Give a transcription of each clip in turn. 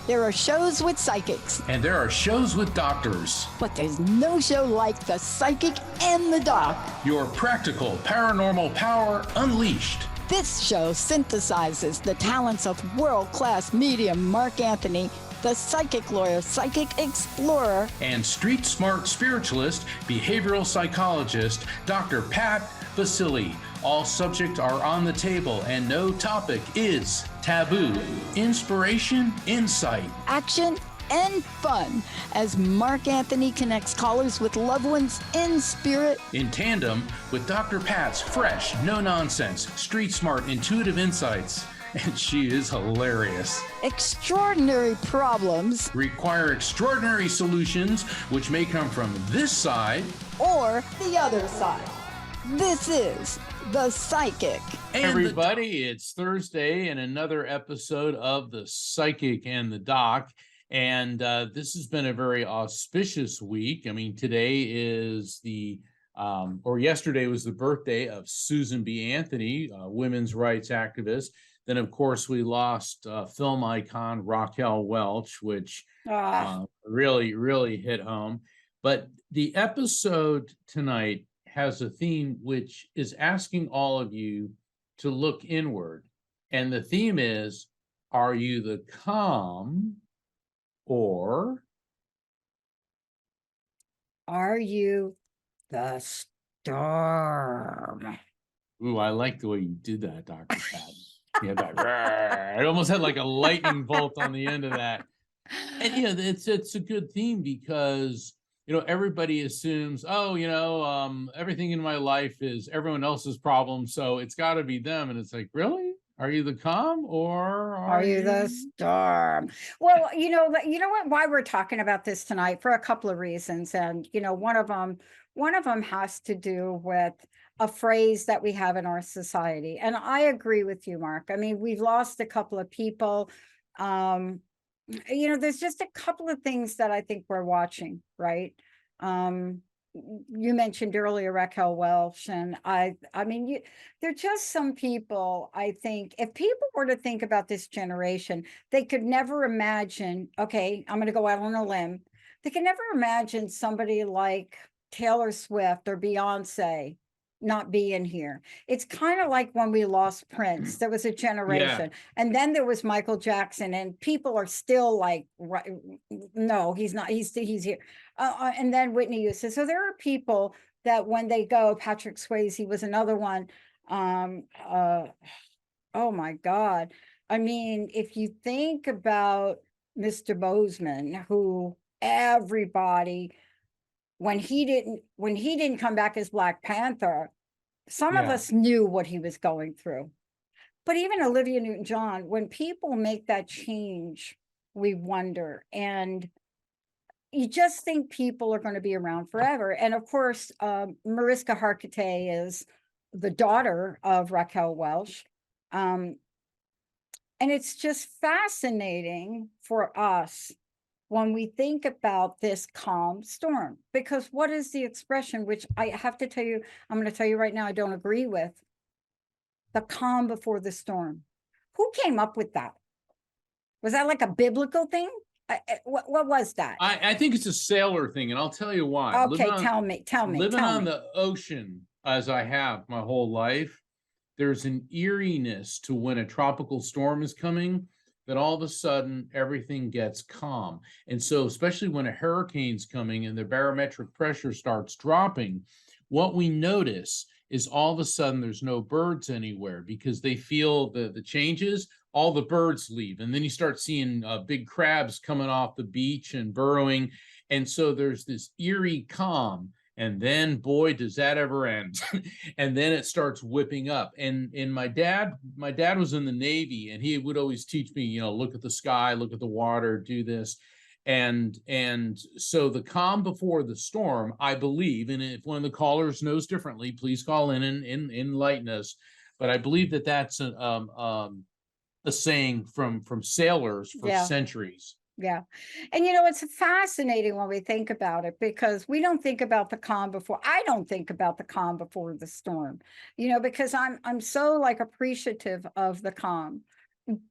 There are shows with psychics, And there are shows with doctors. but there's no show like The Psychic and the Doc. Your practical paranormal power unleashed. This show synthesizes the talents of world-class medium Mark Anthony, the psychic lawyer, psychic explorer, And street smart spiritualist, behavioral psychologist, Dr. Pat Basili. All subjects are on the table and no topic is taboo. Inspiration, insight. action, and fun as Mark Anthony connects callers with loved ones in spirit. In tandem with Dr. Pat's fresh, no-nonsense, street smart, intuitive insights. And she is hilarious. Extraordinary problems Require extraordinary solutions, which may come from this side or the other side. This is The Psychic. and everybody, it's Thursday and another episode of The Psychic and the Doc. And this has been a very auspicious week. I mean, today is yesterday was the birthday of Susan B. Anthony, women's rights activist. Then, of course, we lost film icon Raquel Welch, which really, really hit home. But the episode tonight has a theme which is asking all of you to look inward. And the theme is, are you the calm or are you the storm? ooh, I like the way you did that, Dr. Pat. Yeah, that it almost had like a lightning bolt on the end of that. And it's a good theme because everybody assumes, everything in my life is everyone else's problem, so it's got to be them. And it's like, really? Are you the calm or Are you the storm? Well, you know what? Why we're talking about this tonight for a couple of reasons, and one of them has to do with a phrase that we have in our society, and I agree with you, Mark. I mean, we've lost a couple of people. There's just a couple of things that I think we're watching, right? You mentioned earlier Raquel Welch, and I mean, there are just some people, I think, if people were to think about this generation, they could never imagine, okay, I'm going to go out on a limb. They could never imagine somebody like Taylor Swift or Beyonce not being here. It's kind of like when we lost Prince. There was a generation, and then there was Michael Jackson, and people are still like, right, no, he's not. He's here. And then Whitney Houston. So there are people that when they go, Patrick Swayze was another one. Oh my God. I mean, if you think about Mr. Boseman, who everybody, when he didn't come back as Black Panther, some of us knew what he was going through. But even Olivia Newton-John, when people make that change, we wonder. And you just think people are going to be around forever. And of course, Mariska Hargitay is the daughter of Raquel Welch. And it's just fascinating for us when we think about this calm storm, because what is the expression, which I have to tell you, I'm going to tell you right now, I don't agree with, the calm before the storm. Who came up with that? Was that like a biblical thing? What was that? I think it's a sailor thing, and I'll tell you why. Okay, tell me. Living on the ocean, as I have my whole life, there's an eeriness to when a tropical storm is coming, that all of a sudden everything gets calm. And so, especially when a hurricane's coming and the barometric pressure starts dropping, what we notice is all of a sudden there's no birds anywhere because they feel the changes. All the birds leave, and then you start seeing big crabs coming off the beach and burrowing. And so there's this eerie calm. And then, boy, does that ever end. And then it starts whipping up. And my dad was in the Navy, and he would always teach me, look at the sky, look at the water, do this. And so the calm before the storm, I believe, and if one of the callers knows differently, please call in and enlighten us. But I believe that that's a saying from sailors for centuries. Yeah. And it's fascinating when we think about it, because we don't think about the calm before. I don't think about the calm before the storm, because I'm so like appreciative of the calm.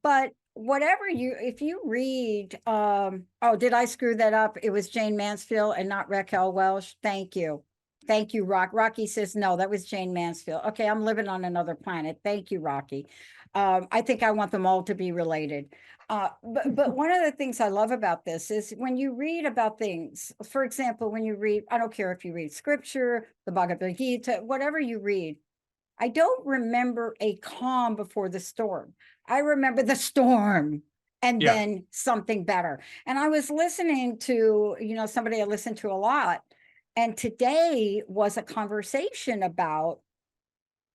But whatever if you read, oh, did I screw that up? It was Jane Mansfield and not Raquel Welch. Thank you. Thank you, Rocky says, no, that was Jane Mansfield. Okay, I'm living on another planet. Thank you, Rocky. I think I want them all to be related. But one of the things I love about this is when you read about things, for example, when you read, I don't care if you read scripture, the Bhagavad Gita, whatever you read, I don't remember a calm before the storm. I remember the storm and Yeah. then something better. And I was listening to, somebody I listen to a lot. And today was a conversation about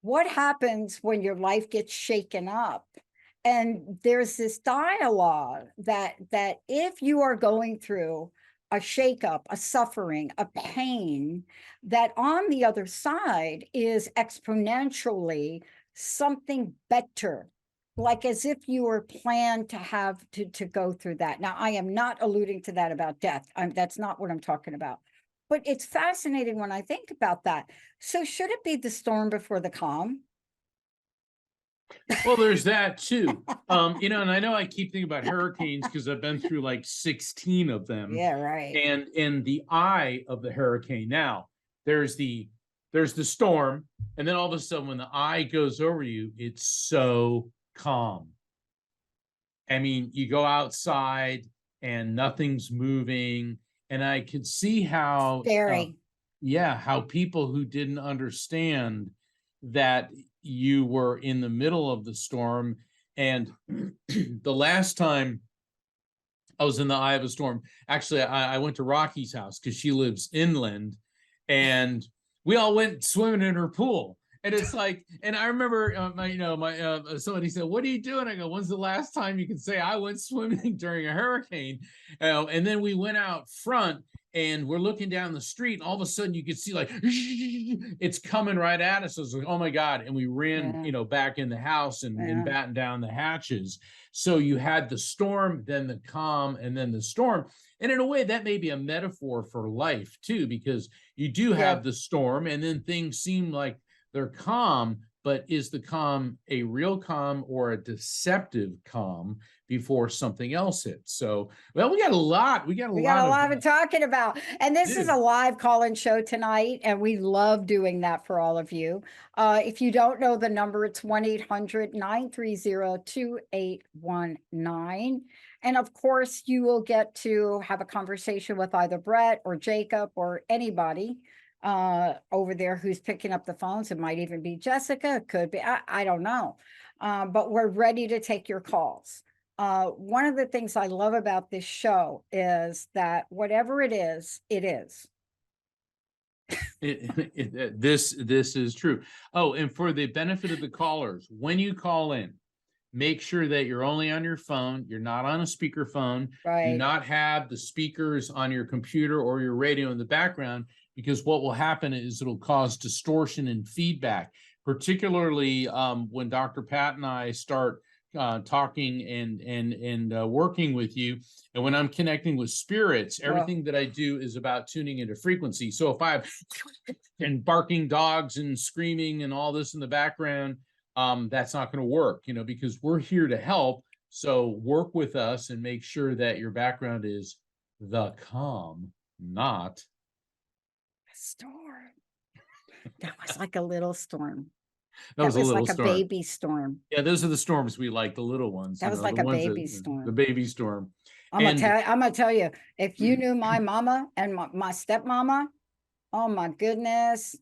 what happens when your life gets shaken up. And there's this dialogue that if you are going through a shakeup, a suffering, a pain, that on the other side is exponentially something better, like as if you were planned to have to go through that. Now, I am not alluding to that about death. That's not what I'm talking about. But it's fascinating when I think about that. So should it be the storm before the calm? Well, there's that too. And I know I keep thinking about hurricanes because I've been through like 16 of them. Yeah, right. And in the eye of the hurricane, now there's the storm, and then all of a sudden when the eye goes over you, it's so calm. I mean, you go outside and nothing's moving, and I could see how Scary. how people who didn't understand that you were in the middle of the storm. And the last time I was in the eye of a storm, actually, I went to Rocky's house because she lives inland, and we all went swimming in her pool. And it's like, and I remember, somebody said, "What are you doing?" I go, "When's the last time you can say I went swimming during a hurricane?" And then we went out front, and we're looking down the street, and all of a sudden you could see like it's coming right at us. I was like, "Oh my God!" And we ran, back in the house and batten down the hatches. So you had the storm, then the calm, and then the storm. And in a way, that may be a metaphor for life too, because you do have the storm, and then things seem like they're calm, but is the calm a real calm or a deceptive calm before something else hits? So, well, we got a lot of talking about. And this is a live call-in show tonight, and we love doing that for all of you. If you don't know the number, it's 1-800-930-2819. And of course, you will get to have a conversation with either Brett or Jacob or anybody over there who's picking up the phones. It might even be Jessica, it could be, I don't know. But we're ready to take your calls. One of the things I love about this show is that whatever it is, it is. This is true. Oh, and for the benefit of the callers, when you call in, make sure that you're only on your phone. You're not on a speakerphone. Right. Do not have the speakers on your computer or your radio in the background, because what will happen is it'll cause distortion and feedback, particularly when Dr. Pat and I start talking and working with you. And when I'm connecting with spirits, everything that I do is about tuning into frequency. So if I have and barking dogs and screaming and all this in the background, that's not going to work, because we're here to help. So work with us and make sure that your background is the calm, not a storm. That was like a little storm. That was a little like storm. A baby storm. Yeah, those are the storms we like, the little ones. That was like a baby storm. The baby storm. I'm gonna tell you, if you knew my mama and my stepmama, oh my goodness,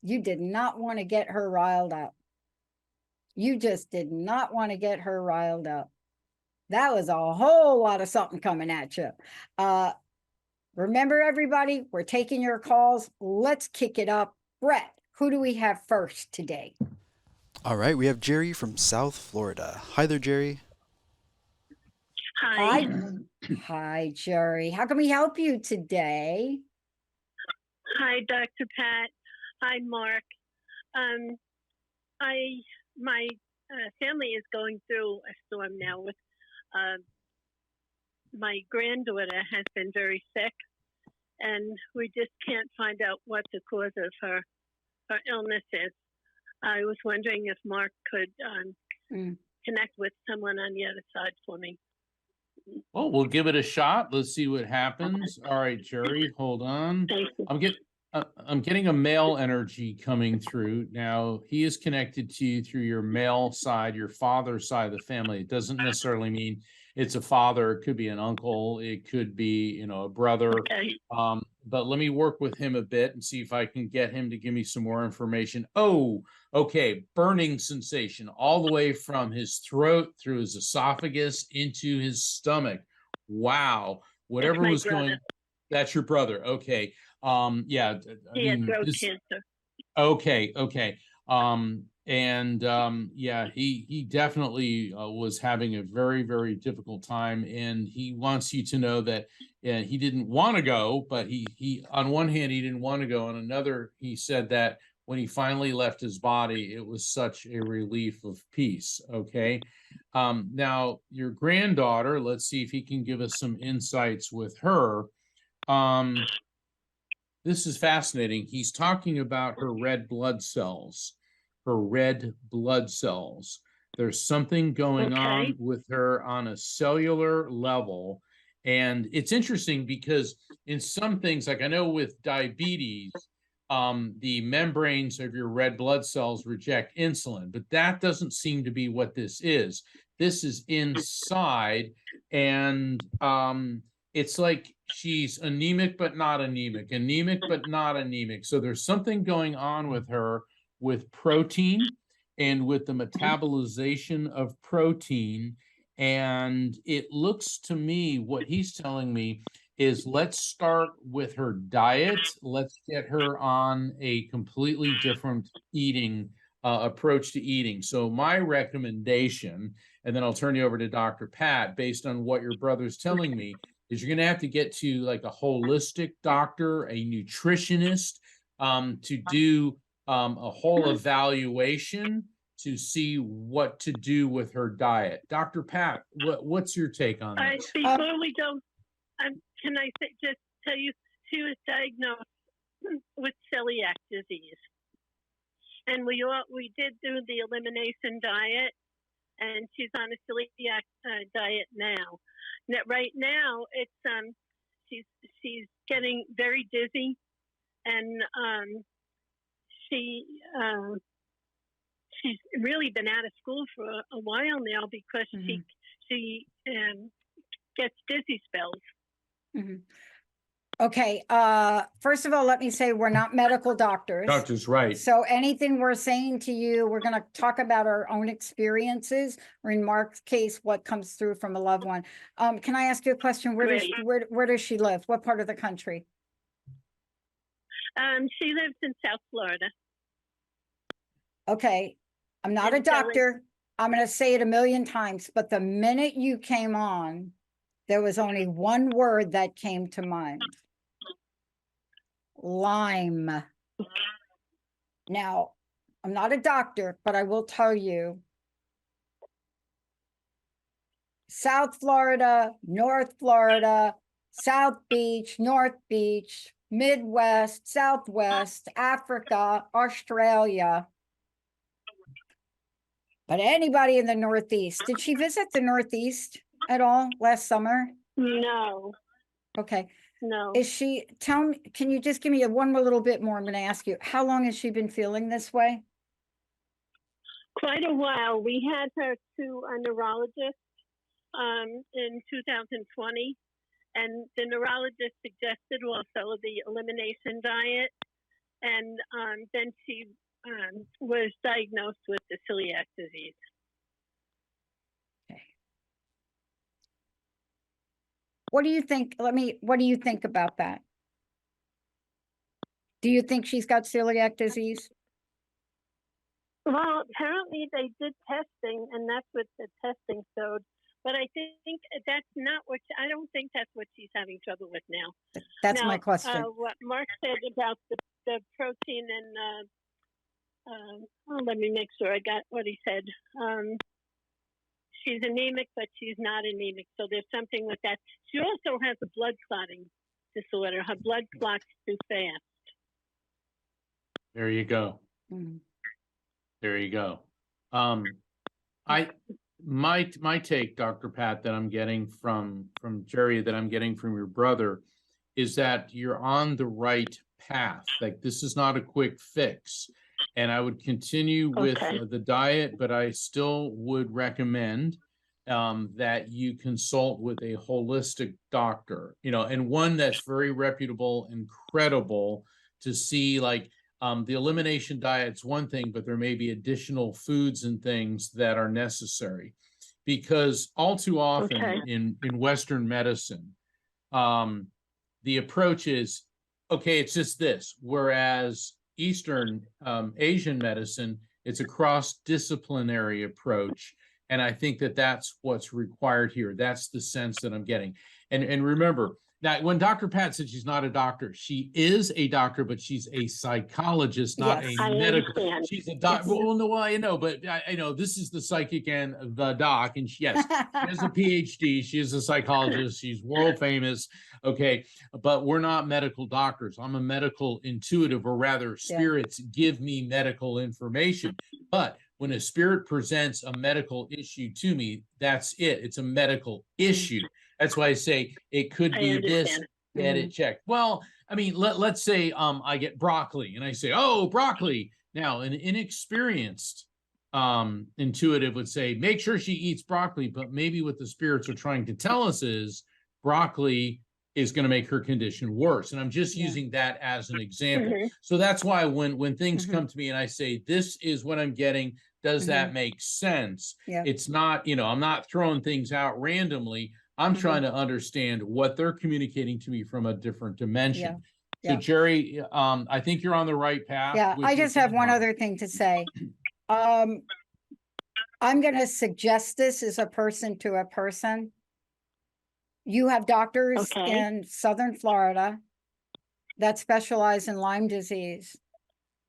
you did not want to get her riled up. You just did not want to get her riled up. That was a whole lot of something coming at you. Remember, everybody, we're taking your calls. Let's kick it up. Brett, who do we have first today? All right, we have Jerry from South Florida. Hi there, Jerry. Hi. Hi, Jerry. How can we help you today? Hi, Dr. Pat. Hi, Mark. My family is going through a storm now with my granddaughter has been very sick, and we just can't find out what the cause of her illness is. I was wondering if Mark could connect with someone on the other side for me. Well, we'll give it a shot. Let's see what happens. All right, Jerry, hold on. Thank you. I'm getting a male energy coming through. Now, he is connected to you through your male side, your father's side of the family. It doesn't necessarily mean it's a father. It could be an uncle. It could be, a brother. Okay. But let me work with him a bit and see if I can get him to give me some more information. Oh, okay. Burning sensation all the way from his throat through his esophagus into his stomach. Wow. Whatever my was going, brother. that's your brother. Okay. Yeah. He had throat cancer. Okay. Yeah, he definitely was having a very, very difficult time, and he wants you to know that he didn't want to go, but he on one hand he didn't want to go, on another he said that when he finally left his body, it was such a relief of peace. Okay. Now your granddaughter, let's see if he can give us some insights with her. This is fascinating. He's talking about her red blood cells. Her red blood cells. There's something going on with her on a cellular level. And it's interesting because in some things, like I know with diabetes, the membranes of your red blood cells reject insulin, but that doesn't seem to be what this is. This is inside, and it's like she's anemic but not anemic, anemic but not anemic. So there's something going on with her with protein and with the metabolization of protein. And it looks to me, what he's telling me is, let's start with her diet. Let's get her on a completely different eating approach to eating. So my recommendation, and then I'll turn you over to Dr. Pat, based on what your brother's telling me, is you're going to have to get to like a holistic doctor, a nutritionist, to do a whole evaluation to see what to do with her diet. Dr. Pat, what's your take on this? Before we go, can I just tell you, she was diagnosed with celiac disease, and we did do the elimination diet, and she's on a celiac diet now. Right now, it's she's getting very dizzy, and she's really been out of school for a while now because she gets dizzy spells. Mhm. Okay, first of all, let me say we're not medical doctors. Doctor's right. So anything we're saying to you, we're gonna talk about our own experiences, or in Mark's case, what comes through from a loved one. Can I ask you a question? Where does she live? What part of the country? She lives in South Florida. Okay, I'm not a doctor. I'm gonna say it a million times, but the minute you came on, there was only one word that came to mind. Lyme. Now, I'm not a doctor, but I will tell you, South Florida, North Florida, South Beach, North Beach, Midwest, Southwest, Africa, Australia. But anybody in the Northeast, did she visit the Northeast at all last summer? No. Okay. No. Is she, can you just give me one more little bit more? I'm going to ask you, how long has she been feeling this way? Quite a while. We had her to a neurologist in 2020, and the neurologist suggested also the elimination diet, and then she was diagnosed with the celiac disease. Okay. What do you think? What do you think about that? Do you think she's got celiac disease? Well, apparently they did testing, and that's what the testing showed. But I think that's not what, I don't think that's what she's having trouble with now. That's my question. What Mark said about the protein and, let me make sure I got what he said. She's anemic, but she's not anemic. So there's something with that. She also has a blood clotting disorder. Her blood clots too fast. There you go. Mm. There you go. my take, Dr. Pat, that I'm getting from Jerry, that I'm getting from your brother, is that you're on the right path. Like, this is not a quick fix. And I would continue with Okay. the diet, but I still would recommend that you consult with a holistic doctor, and one that's very reputable and credible, to see, like, the elimination diet's one thing, but there may be additional foods and things that are necessary. Because all too often Okay. in Western medicine, the approach is, okay, it's just this. Whereas Eastern Asian medicine, it's a cross-disciplinary approach. And I think that that's what's required here. That's the sense that I'm getting. And remember, now, when Dr. Pat said she's not a doctor, she is a doctor, but she's a psychologist, not Yes. a I medical. understand. She's a doctor. Yes. Well, no, I know, but I know this is the psychic and the doc. And yes, she has a PhD. She is a psychologist. She's world famous. Okay. But we're not medical doctors. I'm a medical intuitive, or rather, spirits give me medical information. But when a spirit presents a medical issue to me, that's it. It's a medical issue. That's why I say it could I be this, understand. get it checked. Well, I mean, let's say I get broccoli and I say, oh, broccoli. Now, an inexperienced intuitive would say, make sure she eats broccoli, but maybe what the spirits are trying to tell us is broccoli is going to make her condition worse. And I'm just using that as an example. Mhm. So that's why when things Mhm. come to me and I say, this is what I'm getting, does that make sense? Yeah. It's not, I'm not throwing things out randomly. I'm Mhm. trying to understand what they're communicating to me from a different dimension. Yeah. So Jerry, I think you're on the right path. Yeah, with I your just have one grandma. other thing to say. I'm gonna suggest this as a person to a person. You have doctors Okay. in Southern Florida that specialize in Lyme disease.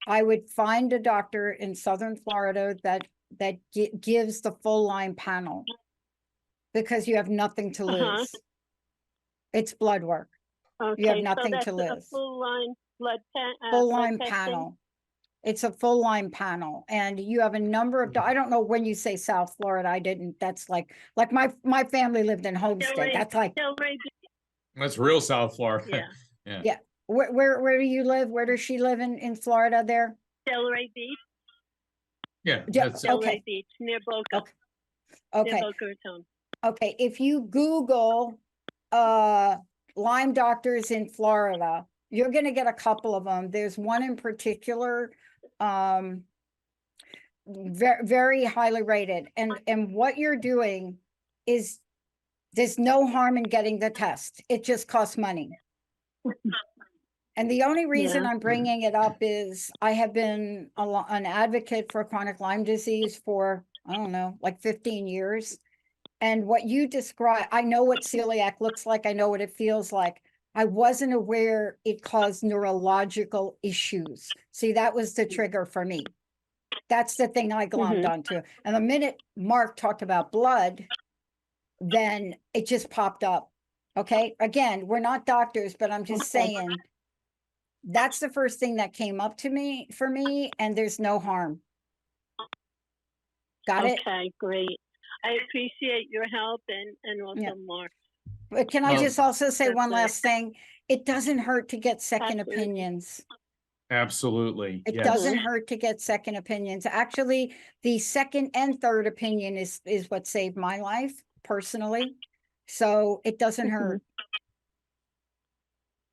I would find a doctor in Southern Florida that gives the full Lyme panel, because you have nothing to Uh-huh. lose. It's blood work, Okay. nothing so to that's lose. A full line blood full blood Lyme testing? panel. It's a full Lyme panel, and you have a number of, I don't know when you say South Florida, I didn't, that's like my family lived in Homestead. Delray- That's like, Delray Beach. That's real South Florida. Yeah. yeah. Where do you live? Where does she live in Florida there? Delray Beach. Yeah. Yeah, That's, okay. Delray Beach, near Boca. Okay. Near Boca Raton. Okay, if you Google Lyme doctors in Florida, you're gonna get a couple of them. There's one in particular, very highly rated. And what you're doing is, there's no harm in getting the test. It just costs money. And the only reason Yeah. I'm bringing it up is I have been an advocate for chronic Lyme disease for, I don't know, like 15 years. And what you describe, I know what celiac looks like. I know what it feels like. I wasn't aware it caused neurological issues. See, that was the trigger for me. That's the thing I glommed onto. And the minute Mark talked about blood, then it just popped up. Okay. Again, we're not doctors, but I'm just saying that's the first thing that came up to me for me, and there's no harm. Got it? Okay, great. I appreciate your help and also Yeah. Mark. But can I Well, just also say that's one it. last thing? It doesn't hurt to get second Absolutely. opinions. absolutely. It Yes. doesn't hurt to get second opinions. Actually, the second and third opinion is what saved my life personally. So it doesn't hurt.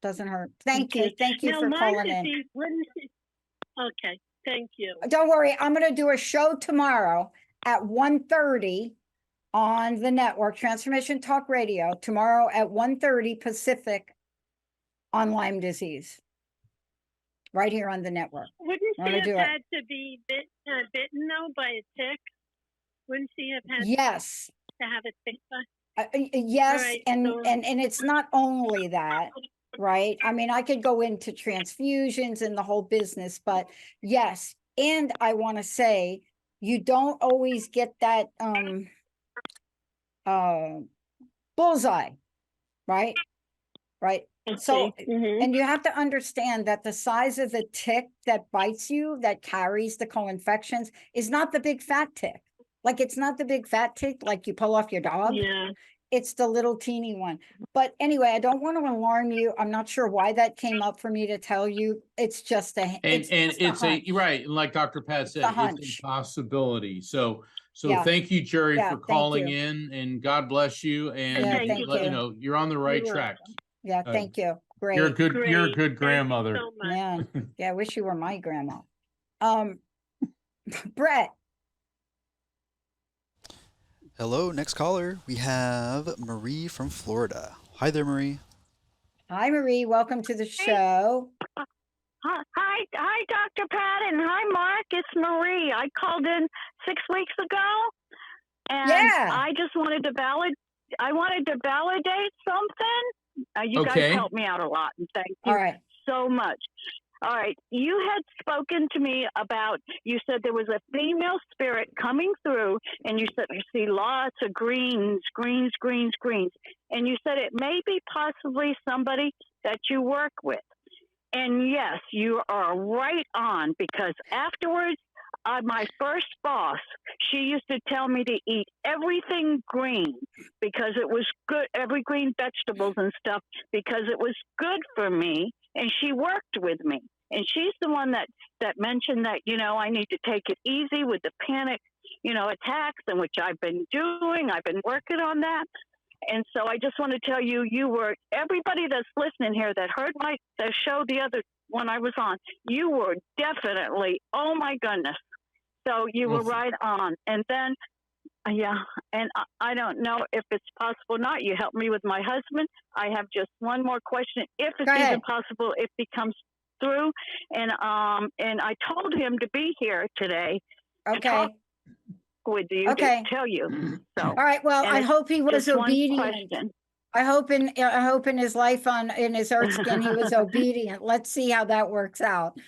Doesn't hurt. Thank you. Okay. Thank you Now, for Lyme calling in. disease, what is it? Okay, thank you. Don't worry, I'm gonna do a show tomorrow at 1:30 on the network, Transformation Talk Radio, tomorrow at 1:30 Pacific on Lyme disease. Right here on the network. Wouldn't she Wanna have do it? had to be bitten though by a tick? Wouldn't she have had Yes, to have a tick bite? yes, right, and so- and it's not only that, right? I mean, I could go into transfusions and the whole business, but yes, and I want to say you don't always get that bullseye, right? Right. So, Mhm. and you have to understand that the size of the tick that bites you, that carries the co-infections, is not the big fat tick. Like, it's not the big fat tick like you pull off your dog. Yeah. It's the little teeny one. But anyway, I don't want to alarm you. I'm not sure why that came up for me to tell you. It's just a, And it's just a it's a hunch. right, and like Dr. Pat said, a it's hunch. a possibility. So Yeah. thank you, Jerry, Yeah, for thank calling you. in, and God bless you. And Yeah, Thank thank you. let you you. know you're on the right You're track. Yeah, Uh, thank you. You're a Great. good you're a Great. good Thank grandmother. you so much. Man, yeah, I wish you were my grandma. Brett, Hello, next caller. We have Marie from Florida. Hi there, Marie. hi Marie, welcome to the show. Hi, Dr. Pat, and hi, Mark. It's Marie. I called in 6 weeks ago, and Yeah. I just wanted to validate something. You Okay. guys helped me out a lot, and thank you All right. so much. All right, you had spoken to me about, you said there was a female spirit coming through, and you said you see lots of greens, and you said it may be possibly somebody that you work with. And yes, you are right on, because afterwards, my first boss, she used to tell me to eat everything green because it was good, every green vegetables and stuff, because it was good for me. And she worked with me. And she's the one that mentioned that, I need to take it easy with the panic, attacks, and which I've been doing. I've been working on that. And so I just want to tell you, you were, everybody that's listening here that heard the show the other one I was on, you were definitely, oh my goodness. So you were right on. And then, yeah, and I don't know if it's possible or not. You helped me with my husband. I have just one more question. If it's Go ahead. even possible, if he comes through. And I told him to be here today to Okay. talk with you, Okay. to tell you. So, All right. Well, and I it's hope he was just one obedient. question. I hope in his life in his earth skin he was obedient. Let's see how that works out.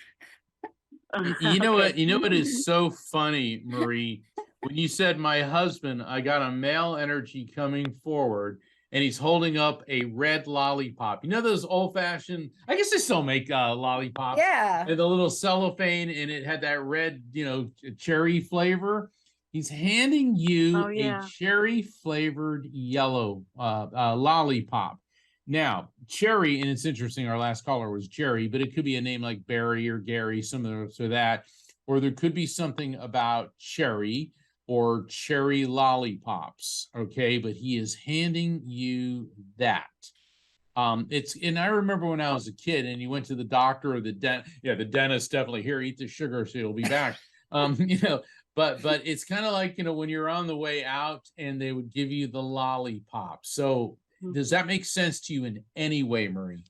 You know Okay. what? You know what is so funny, Marie? When you said my husband, I got a male energy coming forward, and he's holding up a red lollipop. You know those old-fashioned? I guess they still make lollipops. Yeah. And the little cellophane, and it had that red, cherry flavor. He's handing you Oh, yeah. a cherry flavored yellow lollipop. Now, cherry, and it's interesting, our last caller was Jerry, but it could be a name like Barry or Gary, similar to that, or there could be something about cherry or cherry lollipops. Okay, but he is handing you that. And I remember when I was a kid and you went to the doctor or the dentist definitely, here, eat the sugar so you'll be back. But it's kind of like, when you're on the way out and they would give you the lollipop. So does that make sense to you in any way, Marie?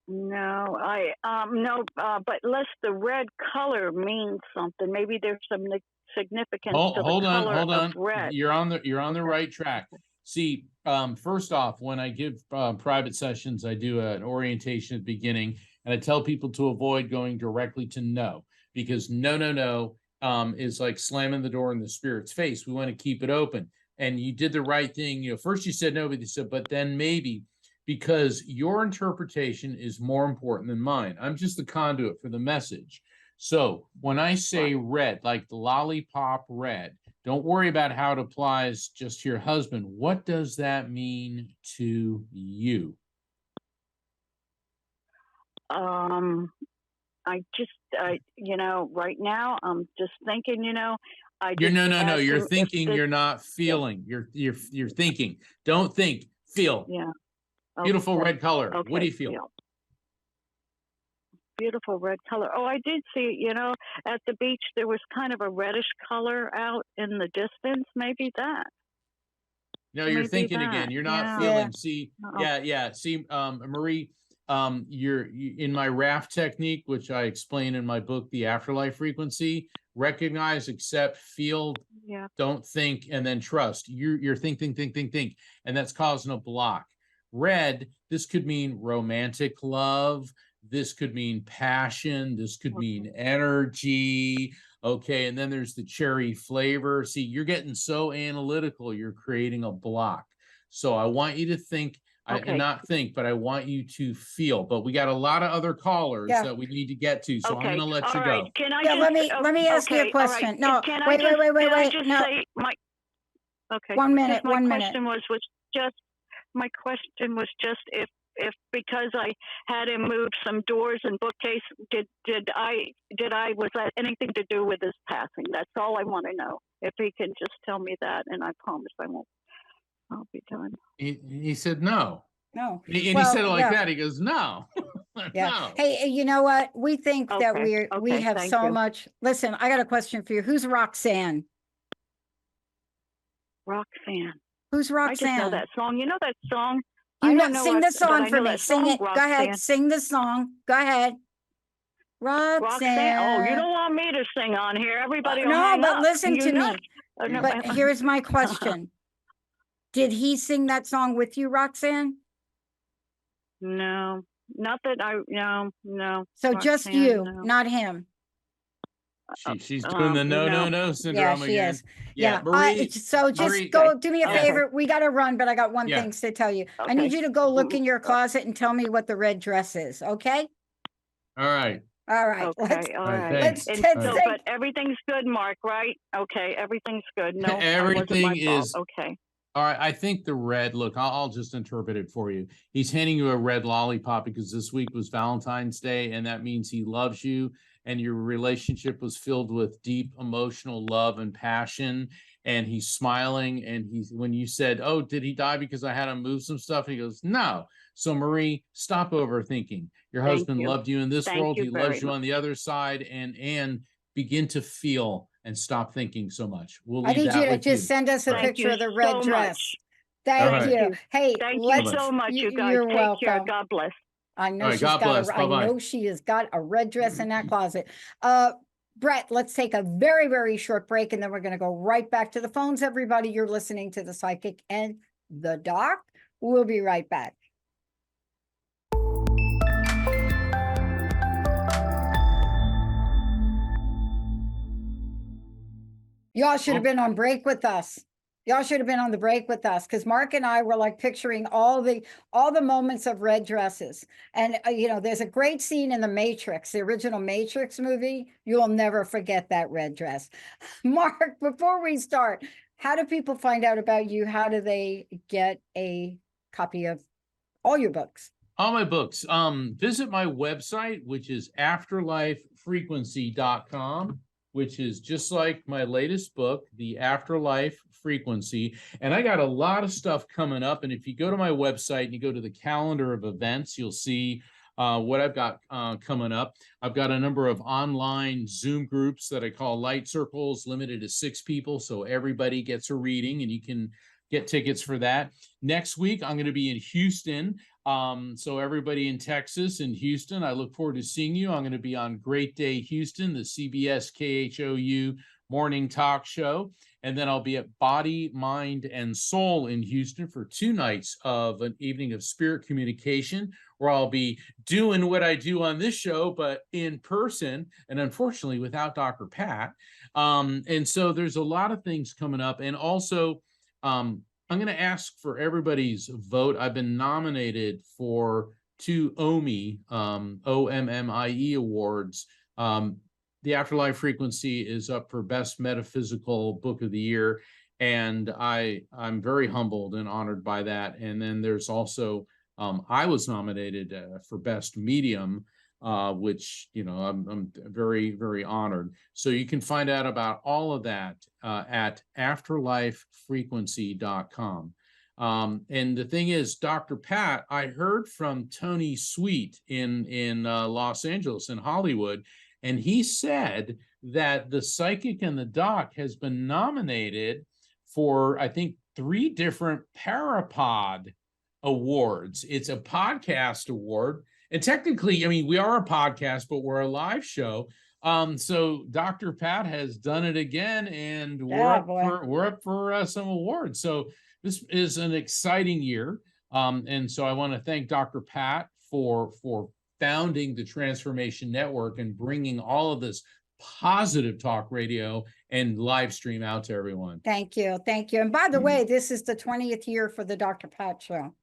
No, but unless the red color means something, maybe there's some significance to the Hold color on. of red. You're on the right track. See, first off, when I give private sessions, I do an orientation at the beginning, and I tell people to avoid going directly to no, because no is like slamming the door in the spirit's face. We want to keep it open. And you did the right thing. First you said no, but you said, but then maybe, because your interpretation is more important than mine. I'm just the conduit for the message. So when I say red, like the lollipop red, don't worry about how it applies just to your husband. What does that mean to you? I just, right now I'm just thinking, No. You're thinking. You're not feeling. You're thinking. Don't think. Feel. Yeah. Beautiful Okay. red color. Okay. What do you feel? Beautiful red color. Oh, I did see, at the beach, there was kind of a reddish color out in the distance. Maybe that. No, you're Maybe thinking that, again. You're not yeah. feeling. Yeah. See, Uh-oh. yeah. See, Marie, you're in my RAF technique, which I explain in my book, The Afterlife Frequency. Recognize, accept, feel, Yeah. don't think, and then trust. You're think, and that's causing a block. Red, this could mean romantic love. This could mean passion. This could mean energy. Okay, and then there's the cherry flavor. See, you're getting so analytical, you're creating a block. So I want you to think, Okay. not think, but I want you to feel. But we got a lot of other callers Yeah. that we need to get to, so I'm Okay. going to let All you right. go. Can I Yeah, just, let me ask you a okay, all right. question. No, Can I wait, just, wait, can I wait. just No, say my, okay. 1 minute, 'cause 1 my minute. question was just, my question was just if because I had him move some doors and bookcase, did I, was that anything to do with his passing? That's all I want to know. If he can just tell me that, and I promise I'll be done. He said no. No. And he Well, said it like yeah. that. He goes, no. Yeah. No. Hey, you know what? We think that Okay, we okay, have thank so you. much. Listen, I got a question for you. Who's Roxanne? Roxanne. Who's I just know Roxanne? that song. You know that song? You I know, don't know sing the but song I for know me. that Sing song, it. Go ahead. Roxanne. Sing the song. Go ahead. Roxanne. Oh, you Roxanne. don't want me to sing on here. Everybody will No, hang but up. listen You to me. nuts. No, But here's my question. Did he sing that song with you, Roxanne? no, not that no. So just Roxanne, you, no. not him. She's doing the no no. syndrome she again. is. Yeah, Yeah. Marie. So just Marie, go do me a Okay. favor. We got to run, but I got one Yeah. thing to tell you. I need Okay. you to go look in your closet and tell me what the red dress is. Okay. All right. All right. Okay, all All right, right. thanks. And let's so, take- but everything's good, Mark, right? Okay, everything's good. No, that wasn't Everything my fault. is Okay. all right. I think the red look, I'll just interpret it for you. He's handing you a red lollipop because this week was Valentine's Day, and that means he loves you, and your relationship was filled with deep emotional love and passion. And he's smiling. And when you said, "Oh, did he die because I had him move some stuff?" He goes, "No." So Marie, stop overthinking. Your Thank husband you. loved you in this Thank world. you He very loves you much. on the other side, and begin to feel and stop thinking so much. We'll I leave need that you to with just send us a Thank picture you of the red so dress. much. Thank right. you. Hey, Thank let's. you so much, you guys. You're Take welcome. care. God bless. I know All right, she's God got bless. I Bye-bye. know she has got a red dress in that closet. Brett, let's take a very, very short break and then we're going to go right back to the phones. Everybody, you're listening to The Psychic and the Doc. We'll be right back. Y'all should have been on break with us. Y'all should have been on the break with us because Mark and I were like picturing all the moments of red dresses. And there's a great scene in The Matrix, the original Matrix movie. You'll never forget that red dress. Mark, before we start, how do people find out about you? How do they get a copy of all your books? All my books. Visit my website, which is afterlifefrequency.com, which is just like my latest book, The Afterlife Frequency. And I got a lot of stuff coming up. And if you go to my website and you go to the calendar of events, you'll see what I've got coming up. I've got a number of online Zoom groups that I call Light Circles, limited to 6 people. So everybody gets a reading and you can get tickets for that. Next week, I'm going to be in Houston. So everybody in Texas and Houston, I look forward to seeing you. I'm going to be on Great Day Houston, the CBS KHOU morning talk show. And then I'll be at Body, Mind, and Soul in Houston for 2 nights of an evening of spirit communication, where I'll be doing what I do on this show, but in person, and unfortunately without Dr. Pat. And so there's a lot of things coming up. And also, I'm going to ask for everybody's vote. I've been nominated for 2 OMMIE, OMMIE awards. The Afterlife Frequency is up for Best Metaphysical Book of the Year, and I'm very humbled and honored by that. And then there's also, I was nominated for Best Medium, which, I'm very, very honored. So you can find out about all of that at afterlifefrequency.com. And the thing is, Dr. Pat, I heard from Tony Sweet in Los Angeles, in Hollywood, and he said that The Psychic and the Doc has been nominated for, I think, 3 different Parapod awards. It's a podcast award. And technically, we are a podcast, but we're a live show. So Dr. Pat has done it again, and we're up for some awards. So this is an exciting year. And so I want to thank Dr. Pat for founding the Transformation Network and bringing all of this positive talk radio and live stream out to everyone. Thank you. Thank you. And by the way, this is the 20th year for the Dr. Pat Show.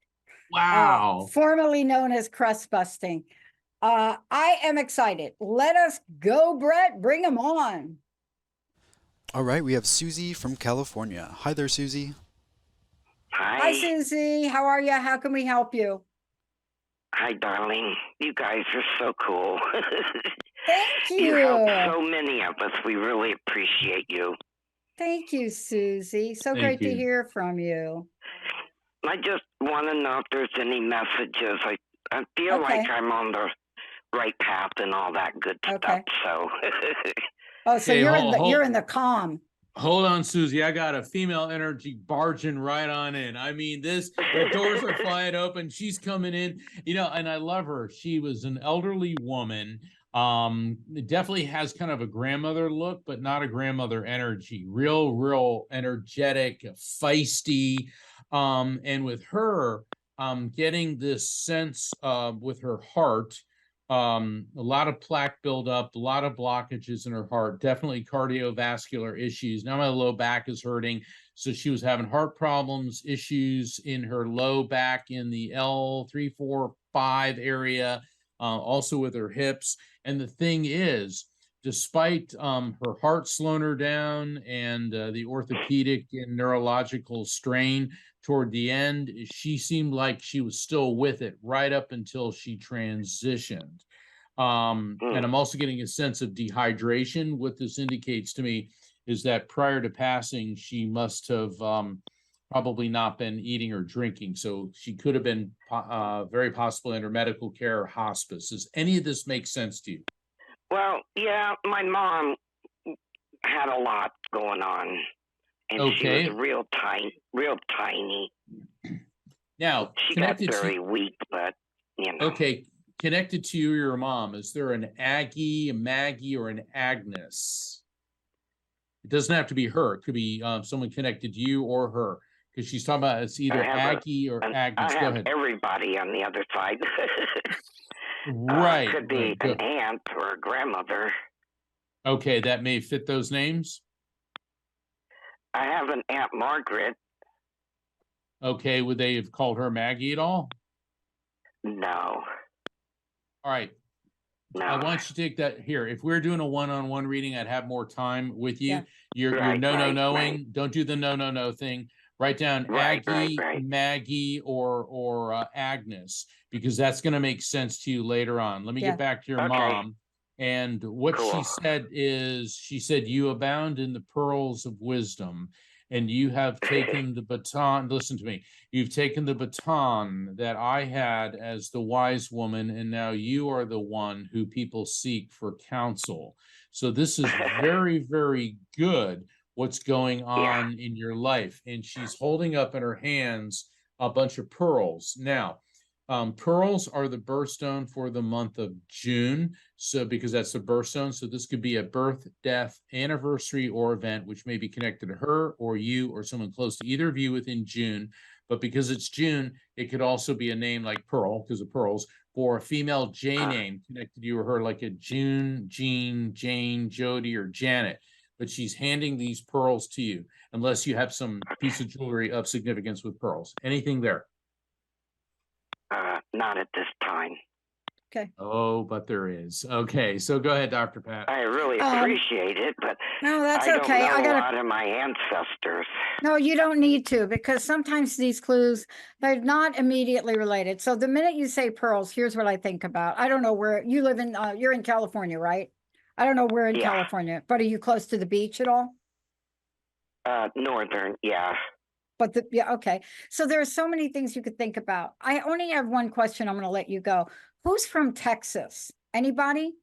Wow. formerly known as crust busting. I am excited. Let us go, Brett. Bring them on. All right, we have Susie from California. Hi there, Susie. Hi, Susie. How are you? How can we help you? Hi, darling. You guys are so cool. Thank You help you. so many of us. We really appreciate you. Thank you, Susie. So Thank great to you. hear from you. I just want to know if there's any messages. I feel Okay. like I'm on the right path and all that good Okay. stuff. So, Oh, so Okay, you're in the calm. Hold on, Susie. I got a female energy barging right on in. I mean, the doors are flying open. She's coming in, and I love her. She was an elderly woman. Definitely has kind of a grandmother look, but not a grandmother energy. Real energetic, feisty. And with her, getting this sense with her heart, a lot of plaque buildup, a lot of blockages in her heart, definitely cardiovascular issues. Now my low back is hurting. So she was having heart problems, issues in her low back in the L3, 4, 5 area, also with her hips. And the thing is, despite her heart slowing her down and the orthopedic and neurological strain toward the end, she seemed like she was still with it right up until she transitioned. And I'm also getting a sense of dehydration. What this indicates to me is that prior to passing, she must have probably not been eating or drinking. So she could have been very possibly under medical care or hospice. Does any of this make sense to you? well, yeah, my mom had a lot going on, and she Okay. was real tiny. Now, She got connected very to weak, but okay, connected to you or your mom, is there an Aggie, a Maggie, or an Agnes? It doesn't have to be her. It could be someone connected to you or her, because she's talking about it's either Aggie or Agnes. I Go have ahead. everybody on the other side. Right. Could be right, go- an aunt or a grandmother. Okay, that may fit those names. I have an Aunt Margaret. Okay, would they have called her Maggie at all? No, All right. I want you to take that here. If we're doing a one-on-one reading, I'd have more time with you. Yeah. You're Right, knowing. right. Don't do the no thing. Write down Right, Aggie, right. Maggie, or Agnes, because that's going to make sense to you later on. Let me Yeah. get back to your Okay. mom. And what she Cool. said is, she said, you abound in the pearls of wisdom, and you have taken the baton. Listen to me. You've taken the baton that I had as the wise woman, and now you are the one who people seek for counsel. So this is very, very good what's going on in your life. And she's holding up in her hands a bunch of pearls. Now, pearls are the birthstone for the month of June. So because that's the birthstone, so this could be a birth, death, anniversary, or event, which may be connected to her or you or someone close to either of you within June. But because it's June, it could also be a name like Pearl, because of pearls, or a female J name connected to you or her, like a June, Jean, Jane, Jody, or Janet. But she's handing these pearls to you, unless you have some piece of jewelry of significance with pearls. Anything there? Not at this time. Okay. Oh, but there is. Okay, so go ahead, Dr. Pat. I really appreciate it, but No, that's I okay. don't I know a gotta. lot of my ancestors. No, you don't need to, because sometimes these clues, they're not immediately related. So the minute you say pearls, here's what I think about. I don't know where you live in. You're in California, right? I don't know where in Yeah. California, but are you close to the beach at all? Northern, yeah. But yeah, okay. So there are so many things you could think about. I only have one question. I'm going to let you go. Who's from Texas? Anybody?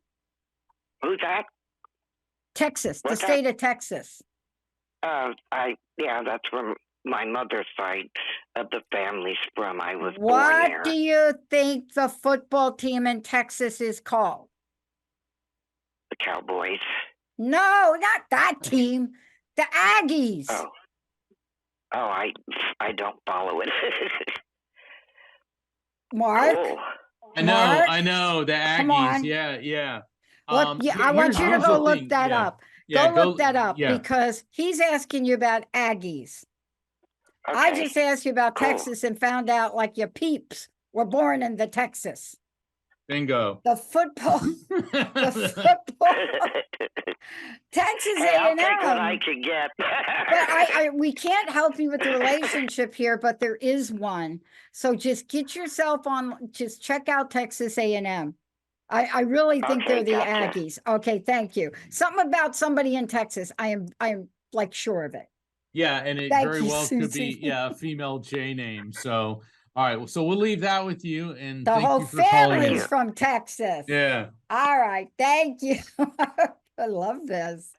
Who's that? Texas, What's the that? state of Texas. That's where my mother's side of the family's from. I was born What there. do you think the football team in Texas is called? The Cowboys. No, not that team. The Aggies. Oh, I don't follow it. Mark. Cool. Mark? I know the Come Aggies. on. Yeah. Look, I want you to here's go the look thing. that Yeah. up. Yeah, Go look that up yeah. because he's asking you about Aggies. I Okay. just asked you about Cool. Texas and found out like your peeps were born in the Texas. Bingo. The football, the football, Texas Hey, I'll take what I A&M. can get. But we can't help you with the relationship here, but there is one. So just get yourself on, just check out Texas A&M. I really think Okay, they're the gotcha. Aggies. Okay, thank you. Something about somebody in Texas. I am like sure of it. Yeah, and it Thank very you, well could Susie. be, yeah, a female J name. So, all right, well, so we'll leave that with you, and The thank whole you for calling family's in. from Texas. Yeah. All right, thank you. I love this.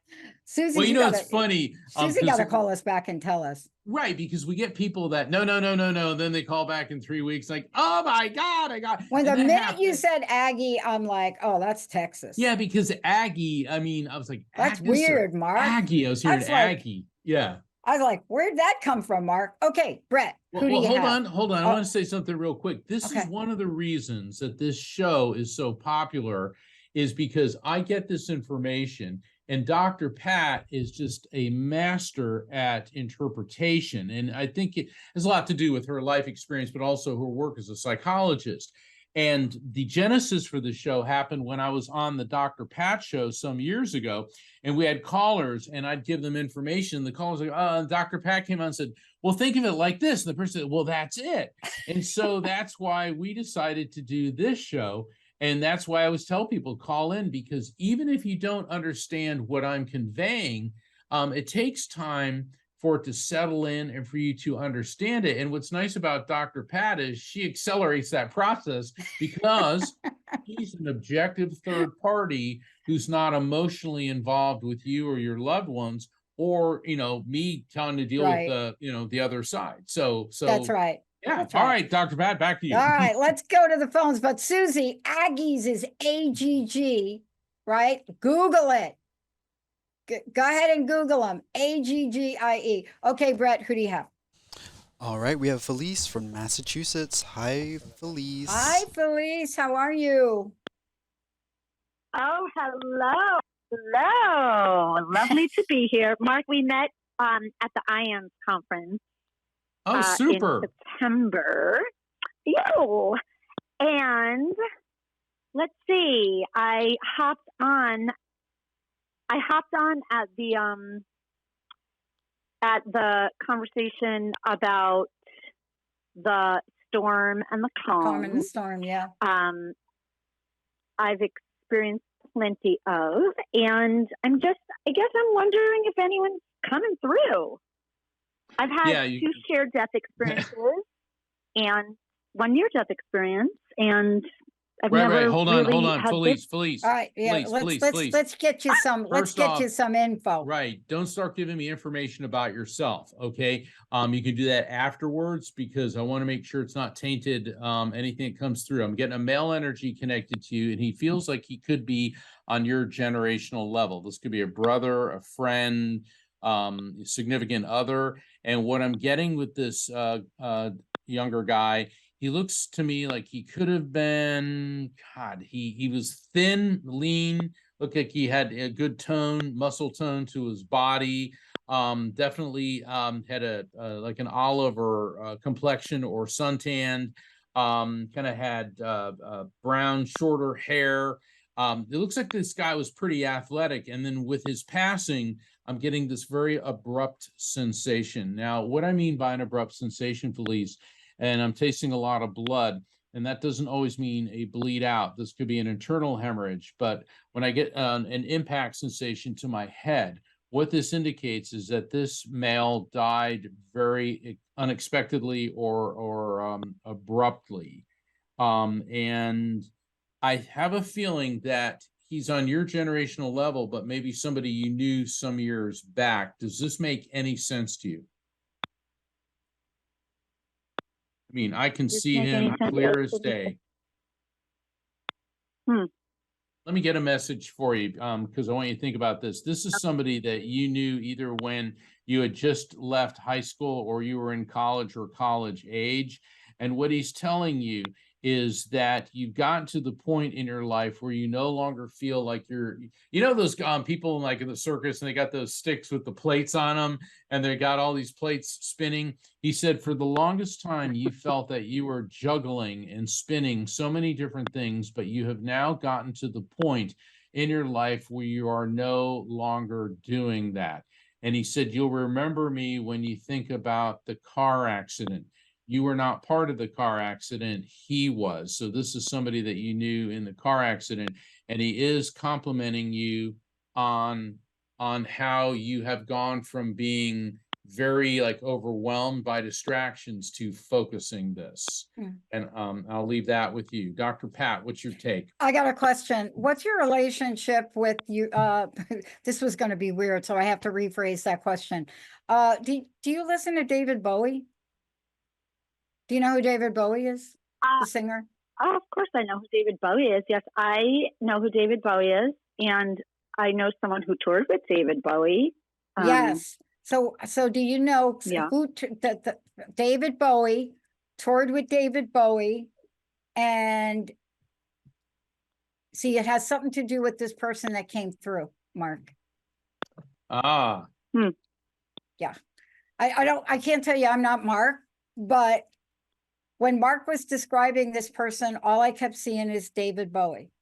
Susie, Well, you know, it's funny. Susie 'cause- got to call us back and tell us. Right, because we get people that no, then they call back in 3 weeks, like, oh my God, I got. When and the that minute you happens. said Aggie, I'm like, oh, that's Texas. Yeah, because Aggie, I mean, I was like, That's Agnes or weird, Mark. Aggie, I was hearing That's like- Aggie. Yeah. I was like, where'd that come from, Mark? Okay, Brett, who do you hold have? hold on. I Oh. want to say something real quick. This is Okay. one of the reasons that this show is so popular, is because I get this information, and Dr. Pat is just a master at interpretation. And I think it has a lot to do with her life experience, but also her work as a psychologist. And the genesis for the show happened when I was on the Dr. Pat show some years ago, and we had callers, and I'd give them information. The callers like, Dr. Pat came on and said, well, think of it like this. And the person said, well, that's it. And so that's why we decided to do this show. And that's why I always tell people, call in, because even if you don't understand what I'm conveying, it takes time for it to settle in and for you to understand it. And what's nice about Dr. Pat is she accelerates that process, because he's an objective third party who's not emotionally involved with you or your loved ones, or, me trying to deal Right. with the other side. So That's right. yeah. That's All right. right, Dr. Pat, back to you. All right, let's go to the phones. But Susie, Aggies is AGG, right? Google it. Go ahead and Google them. AGGIE. Okay, Brett, who do you have? All right, we have Felice from Massachusetts. Hi, Felice. Hi, Felice. How are you? Oh, hello. Hello. Lovely to be here. Mark, we met at the IANS conference Oh, super. in September. Yo. And let's see. I hopped on at the conversation about the storm and the Calm in the calm. storm, yeah. I've experienced plenty of, and I guess I'm wondering if anyone's coming through. I've had Yeah, two shared death experiences and 1 near death experience, and I've never Right. Hold on, really had Felice. All right, yeah. Let's get you some. Let's First get you off, some info. Right. Don't start giving me information about yourself. Okay. You can do that afterwards, because I want to make sure it's not tainted. Anything that comes through. I'm getting a male energy connected to you, and he feels like he could be on your generational level. This could be a brother, a friend, significant other. And what I'm getting with this younger guy, he looks to me like he could have been, he was thin, lean, looked like he had a good tone, muscle tone to his body. Definitely had a like an olive or complexion or suntanned. Kind of had brown, shorter hair. It looks like this guy was pretty athletic. And then with his passing, I'm getting this very abrupt sensation. Now, what I mean by an abrupt sensation, Felice, and I'm tasting a lot of blood, and that doesn't always mean a bleed out. This could be an internal hemorrhage, but when I get an impact sensation to my head, what this indicates is that this male died very unexpectedly or abruptly. And I have a feeling that he's on your generational level, but maybe somebody you knew some years back. Does this make any sense to you? I mean, I can see him clear as day. Let me get a message for you, because I want you to think about this. This is somebody that you knew either when you had just left high school or you were in college or college age. And what he's telling you is that you've gotten to the point in your life where you no longer feel like those people like in the circus, and they got those sticks with the plates on them, and they got all these plates spinning. He said for the longest time you felt that you were juggling and spinning so many different things, but you have now gotten to the point in your life where you are no longer doing that. And he said, you'll remember me when you think about the car accident. You were not part of the car accident, he was. So this is somebody that you knew in the car accident, and he is complimenting you on how you have gone from being very like overwhelmed by distractions to focusing this. And I'll leave that with you. Dr. Pat, what's your take? I got a question. What's your relationship with you? This was going to be weird, so I have to rephrase that question. Do you listen to David Bowie? Do you know who David Bowie is? The singer? Oh, of course I know who David Bowie is. Yes, I know who David Bowie is, and I know someone who toured with David Bowie. Yes. So do you know who David Bowie toured with David Bowie? And see, it has something to do with this person that came through, Mark. Ah. Yeah. I can't tell you I'm not Mark, but when Mark was describing this person, all I kept seeing is David Bowie.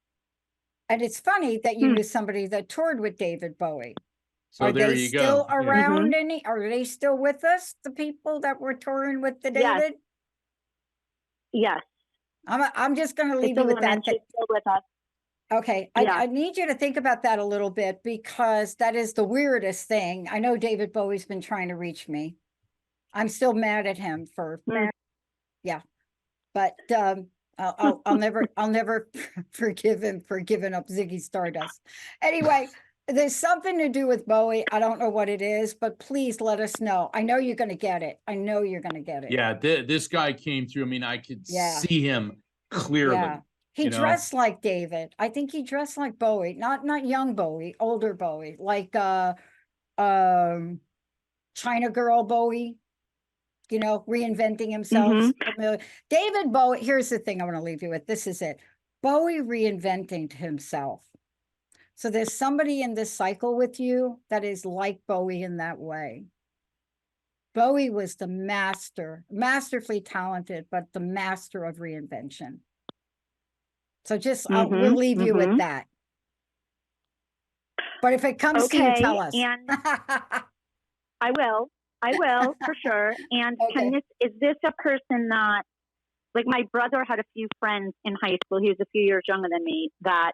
And it's funny that you knew somebody that toured with David Bowie. So are there they you still go. around? Are they still with us? The people that were touring with the David? Yes. I'm just going to leave you with that. She's still with us. Okay. Yeah. I need you to think about that a little bit, because that is the weirdest thing. I know David Bowie's been trying to reach me. I'm still mad at him for, yeah, but, I'll never forgive him for giving up Ziggy Stardust. Anyway, there's something to do with Bowie. I don't know what it is, but please let us know. I know you're going to get it. I know you're going to get it. Yeah, this guy came through. I mean, I could see him clearly. Yeah. He dressed like David. I think he dressed like Bowie, not young Bowie, older Bowie, like China Girl Bowie. Reinventing himself. David Bowie, here's the thing I want to leave you with. This is it. Bowie reinventing himself. So there's somebody in this cycle with you that is like Bowie in that way. Bowie was the masterfully talented, but the master of reinvention. So just, we'll leave you with that. But if it comes to you, tell us. And I will for sure. And is this a person that, like, my brother had a few friends in high school, he was a few years younger than me, that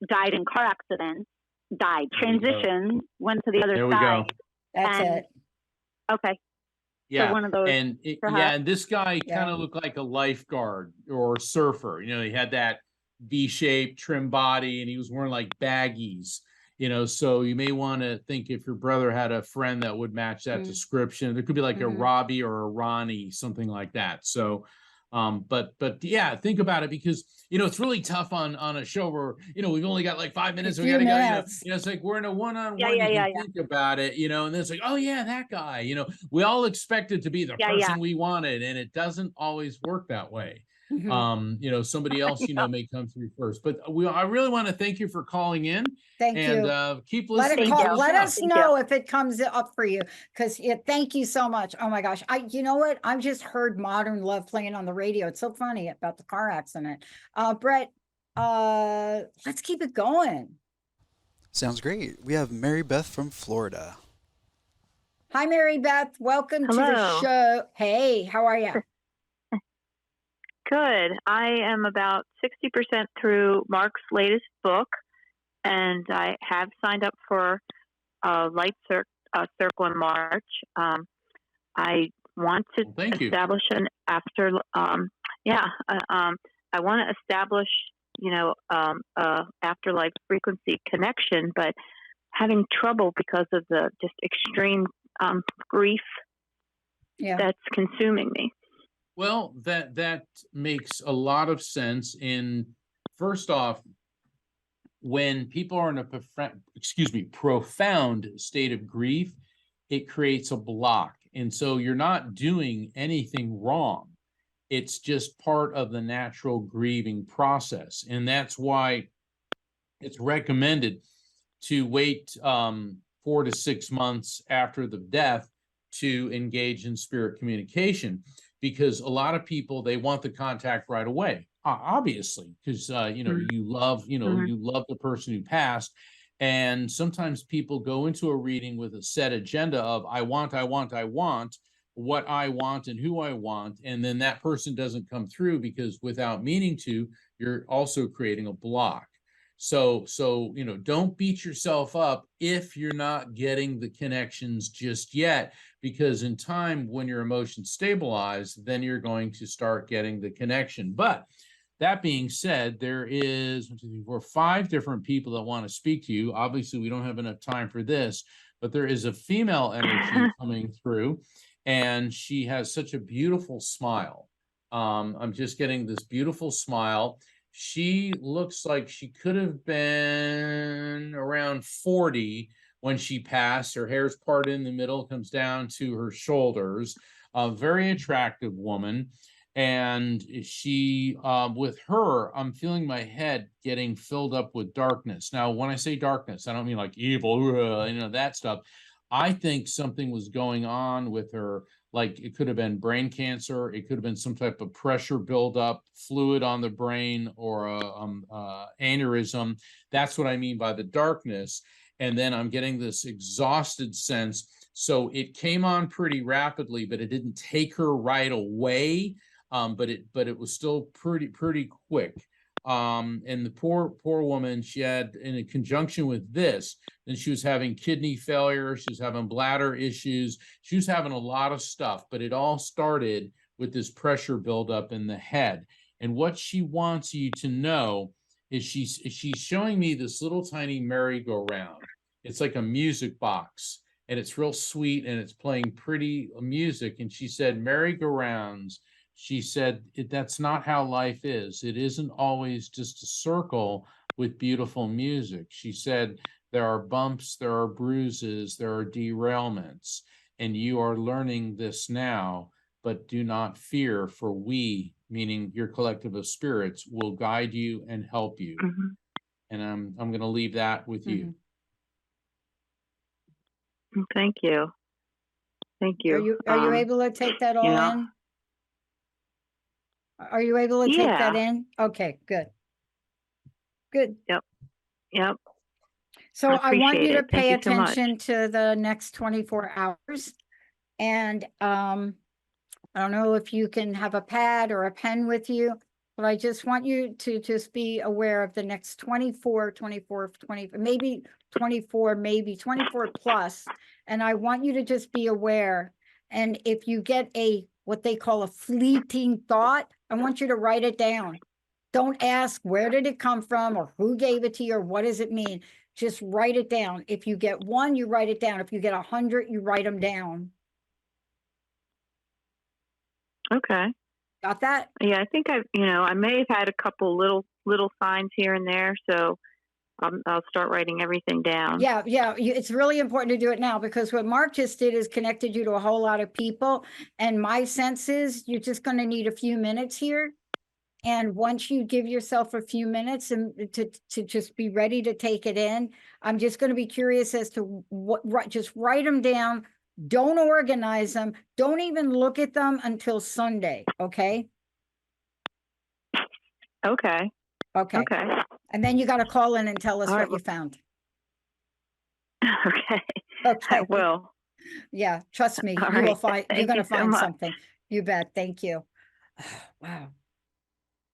died in car accidents, transitioned, went to the other there side. We go. That's it. Okay. Yeah. So one of those. And and this guy kind of looked like a lifeguard or surfer. He had that V-shaped trim body, and he was wearing like baggies. So you may want to think if your brother had a friend that would match that description. There could be like a Robbie or a Ronnie, something like that. So, but yeah, think about it, because it's really tough on a show where we've only got like 5 minutes. We gotta go. It's like we're in a one-on-one. Think about it. And then it's like, oh yeah, that guy. We all expect it to be the person we wanted, and it doesn't always work that way. Somebody else may come through first, but I really want to thank you for calling in. Thank you. Keep listening. Let us know if it comes up for you, because thank you so much. Oh my gosh, you know what, I've just heard Modern Love playing on the radio. It's so funny about the car accident. Brett, let's keep it going. Sounds great. We have Mary Beth from Florida. Hi, Mary Beth. Welcome to the show. Hey, how are you? Good. I am about 60% through Mark's latest book, and I have signed up for a Light Circle in March. I want to establish an afterlife frequency connection, but having trouble because of the just extreme grief that's consuming me. Well, that makes a lot of sense. And first off, when people are in a profound state of grief, it creates a block. And so you're not doing anything wrong. It's just part of the natural grieving process. And that's why it's recommended to wait 4 to 6 months after the death to engage in spirit communication, because a lot of people, they want the contact right away, obviously, because you love the person who passed. And sometimes people go into a reading with a set agenda of I want what I want and who I want, and then that person doesn't come through because without meaning to, you're also creating a block. So don't beat yourself up if you're not getting the connections just yet, because in time, when your emotions stabilize, then you're going to start getting the connection. But that being said, there is 1, 2, 3, 4, 5 different people that want to speak to you. Obviously, we don't have enough time for this, but there is a female energy coming through, and she has such a beautiful smile. I'm just getting this beautiful smile. She looks like she could have been around 40 when she passed. Her hair's parted in the middle, comes down to her shoulders. A very attractive woman. And she, with her, I'm feeling my head getting filled up with darkness. Now, when I say darkness, I don't mean like evil, that stuff. I think something was going on with her. Like it could have been brain cancer. It could have been some type of pressure buildup, fluid on the brain, or a aneurysm. That's what I mean by the darkness. And then I'm getting this exhausted sense. So it came on pretty rapidly, but it didn't take her right away. But it was still pretty quick. And the poor woman, she had, in a conjunction with this, then she was having kidney failure, she was having bladder issues, she was having a lot of stuff, but it all started with this pressure buildup in the head. And what she wants you to know is she's showing me this little tiny merry-go-round. It's like a music box, and it's real sweet, and it's playing pretty music. And she said, merry-go-rounds. She said, that's not how life is. It isn't always just a circle with beautiful music. She said, there are bumps, there are bruises, there are derailments, and you are learning this now, but do not fear, for we, meaning your collective of spirits, will guide you and help you. Mm-hmm. And I'm going to leave that with you. Thank you. Thank you. Are you able to take that all in? Are you able to take that in? Okay, good. Good. Yep. So I want you to pay Thank you so much. attention to the next 24 hours. And I don't know if you can have a pad or a pen with you, but I just want you to just be aware of the next 24, maybe 24 plus. And I want you to just be aware. And if you get what they call a fleeting thought, I want you to write it down. Don't ask where did it come from or who gave it to you or what does it mean. Just write it down. If you get 1, you write it down. If you get 100, you write them down. Okay. Got that? Yeah, I think I may have had a couple little signs here and there, so I'll start writing everything down. Yeah. It's really important to do it now, because what Mark just did is connected you to a whole lot of people. And my sense is you're just going to need a few minutes here. And once you give yourself a few minutes and to just be ready to take it in, I'm just going to be curious as to just write them down. Don't organize them. Don't even look at them until Sunday. Okay. Okay. And then you got to call in and tell us All what right. you found. Okay. Okay. I will. Yeah. Trust me. All You will right. find, you're Thank going you to so find much. something. You bet. Thank you. Wow.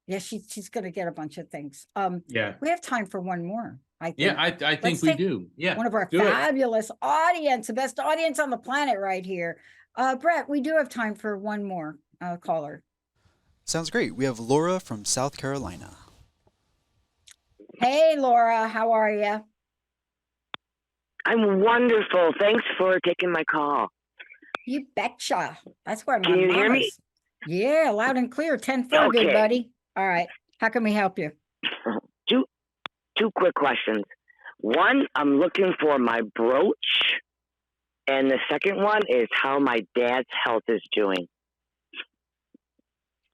Yeah. She's going to get a bunch of things. Yeah. We have time for one more. I think. Yeah, I think Let's we take do. Yeah. One of our do it. fabulous audience, the best audience on the planet right here. Brett, we do have time for one more caller. Sounds great. We have Laura from South Carolina. Hey, Laura, how are you? I'm wonderful. Thanks for taking my call. You betcha. That's where my Can you hear me? mama's. Yeah, loud and clear. 10-4, good Okay. buddy. All right. How can we help you? Two quick questions. One, I'm looking for my brooch. And the second one is how my dad's health is doing.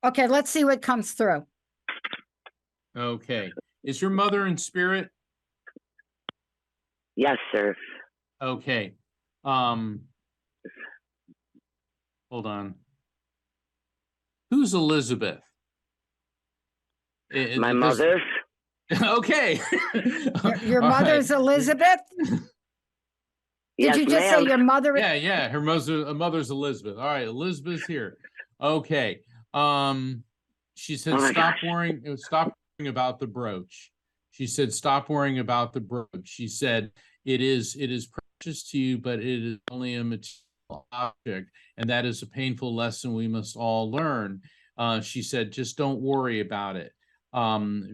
Okay, let's see what comes through. Okay. Is your mother in spirit? Yes, sir. Okay. Hold on. Who's Elizabeth? My Because- mother. Okay. Your All right. mother's Elizabeth? Did Yes, you just say ma'am. your mother? Yeah, yeah. Her mother's Elizabeth. All right, Elizabeth's here. Okay. She said, Oh my stop gosh. worrying about the brooch. She said, stop worrying about the brooch. She said, it is precious to you, but it is only a material object, and that is a painful lesson we must all learn. She said, just don't worry about it.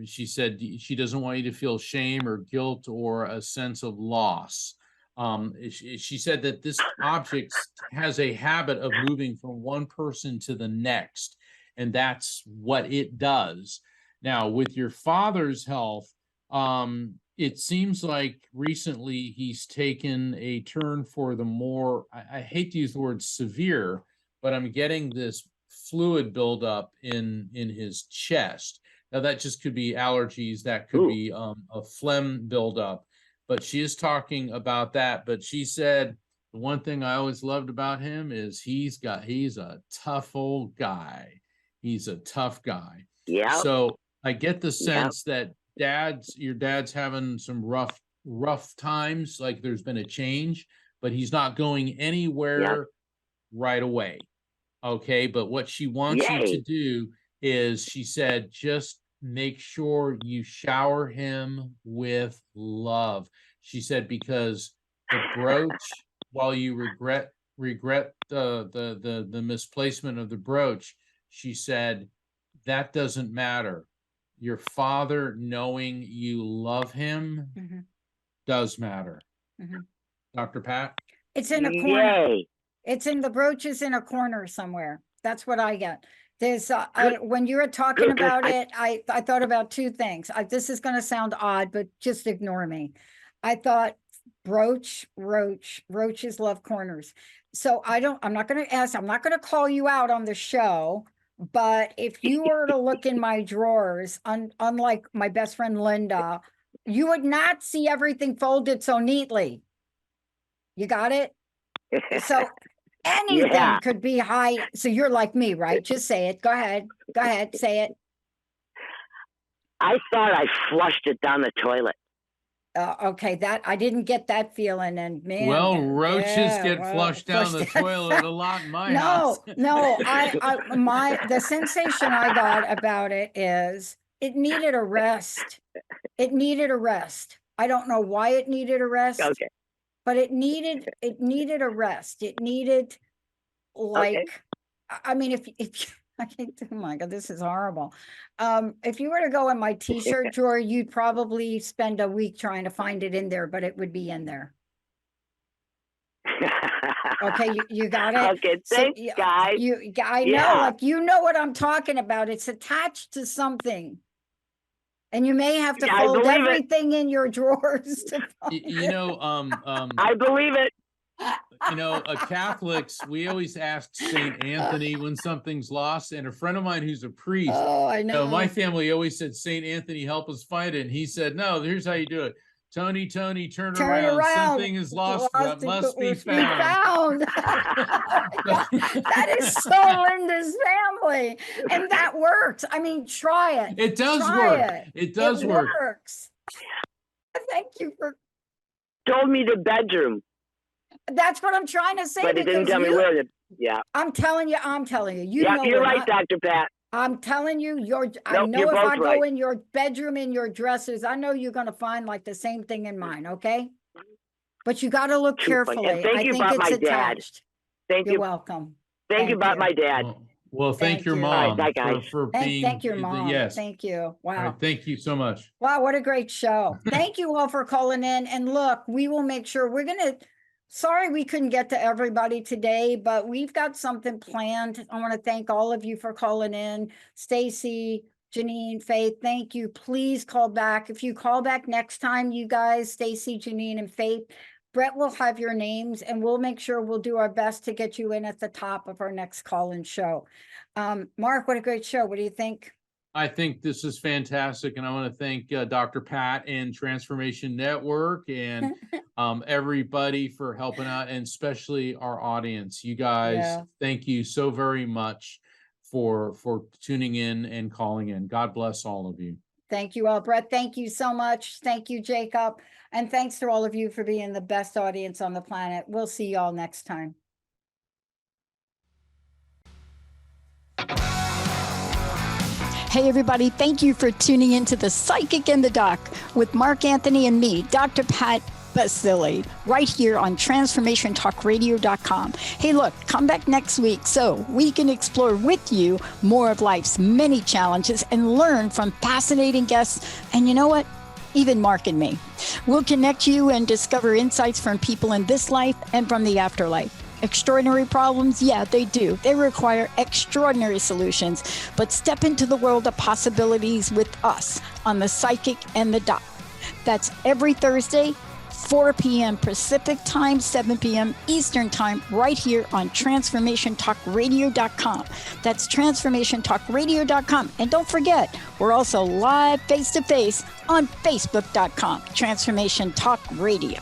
She said she doesn't want you to feel shame or guilt or a sense of loss. She said that this object has a habit of moving from one person to the next, and that's what it does. Now, with your father's health, it seems like recently he's taken a turn for the more, I hate to use the word severe, but I'm getting this fluid buildup in his chest. Now, that just could be allergies, that could Ooh. be a phlegm buildup, but she is talking about that. But she said the one thing I always loved about him is he's a tough old guy. He's a tough guy. Yeah. So I get the sense that your dad's having some rough times, like there's been a change, but he's not going anywhere right away. Okay, but what she wants you to Yay. do is, she said, just make sure you shower him with love. She said, because the brooch, while you regret the misplacement of the brooch, she said, that doesn't matter. Your father knowing you love him Mhm. does matter. Mhm. Dr. Pat? It's in a corner. Yay. It's in the brooch is in a corner somewhere. That's what I get. There's Good. when you were talking Good, 'cause about it, I thought about two things. This is going to sound odd, but just ignore me. I thought roaches love corners. So I'm not going to ask, I'm not going to call you out on the show, but if you were to look in my drawers, unlike my best friend Linda, you would not see everything folded so neatly. You got it? So anything Yeah. could be high. So you're like me, right? Just say it. Go ahead. Go ahead. Say it. I thought I flushed it down the toilet. Okay, that I didn't get that feeling, and man, Well, roaches yeah, get well, flushed down the toilet a lot in my house. No, the sensation I got about it is it needed a rest. It needed a rest. I don't know why it needed a rest. Okay. But it needed a rest. It needed, like, I mean, if I can't, oh my God, this is horrible. If you were to go in my t-shirt drawer, you'd probably spend a week trying to find it in there, but it would be in there. Okay, you got it. Okay, So, thanks, guys. I know, Yeah. like, you know what I'm talking about. It's attached to something. And you may have to Yeah, I fold believe it. everything in your drawers to find You know, I believe it. you know, Catholics, we always ask Saint Anthony when something's lost. And a friend of mine who's a priest, Oh, I know. my family always said, Saint Anthony, help us find it. And he said, no, here's how you do it. Tony, turn around. Something is lost that must be found. That is so Linda's family. And that works. I mean, try it. It does Try work. it. It does work. Works. Thank you for, Told me the bedroom, that's what I'm trying to say. but it didn't because tell me you- where the. Yeah. I'm telling you. You Yeah, know you're what right, Dr. Pat. I'm telling you, I Nope, know you're if I both go right. in your bedroom, in your dressers, I know you're going to find like the same thing in mine. Okay. But you got to look Too funny. carefully. And thank I you think about it's my dad. attached. Thank You're you. welcome. Thank you about my dad. Well, thank Thank your you. mom All right, bye, guys. for being. Thank your mom. Yes. Thank you. All Wow. right, thank you so much. Wow, what a great show. Thank you all for calling in. And look, we will make sure sorry we couldn't get to everybody today, but we've got something planned. I want to thank all of you for calling in. Stacy, Janine, Faith, thank you. Please call back. If you call back next time, you guys, Stacy, Janine, and Faith, Brett will have your names and we'll make sure we'll do our best to get you in at the top of our next call-in show. Mark, what a great show. What do you think? I think this is fantastic, and I want to thank Dr. Pat and Transformation Network and everybody for helping out, and especially our audience. You guys, Yeah. thank you so very much for tuning in and calling in. God bless all of you. Thank you all, Brett. Thank you so much. Thank you, Jacob. And thanks to all of you for being the best audience on the planet. We'll see y'all next time. Hey, everybody, thank you for tuning into The Psychic and the Doc with Mark Anthony and me, Dr. Pat Baccili, right here on TransformationTalkRadio.com. Hey, look, come back next week so we can explore with you more of life's many challenges and learn from fascinating guests. And you know what? Even Mark and me. We'll connect you and discover insights from people in this life and from the afterlife. Extraordinary problems? Yeah, they do. They require extraordinary solutions. But step into the world of possibilities with us on The Psychic and the Doc. That's every Thursday, 4 p.m. Pacific Time, 7 p.m. Eastern Time, right here on TransformationTalkRadio.com. That's TransformationTalkRadio.com. And don't forget, we're also live face-to-face on Facebook.com, Transformation Talk Radio.